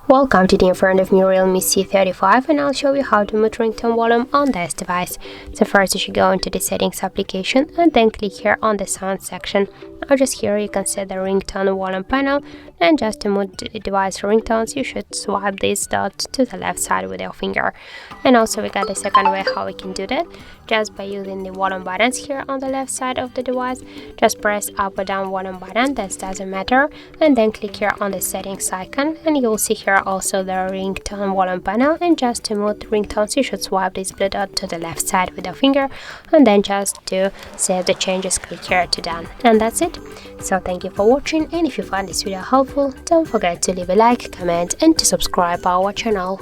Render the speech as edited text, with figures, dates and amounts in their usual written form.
Welcome to the in front of me REALME C35, and I'll show you how to mute ringtone volume on this device. So first you should go into the settings application and then click here on the sound section. Now just here you can set the ringtone volume panel, and just to mute the device ringtones you should swipe this dot to the left side with your finger. And also we got a second way how we can do that, just by using the volume buttons here on the left side of the device. Just press up or down volume button, that doesn't matter, and then click here on the settings icon, and you'll see here also the ringtone volume panel. And just to mute ringtones you should swipe this blue dot to the left side with your finger, and then just to save the changes click here to done, and that's it. So thank you for watching, and if you found this video helpful, don't forget to leave a like, comment and to subscribe our channel.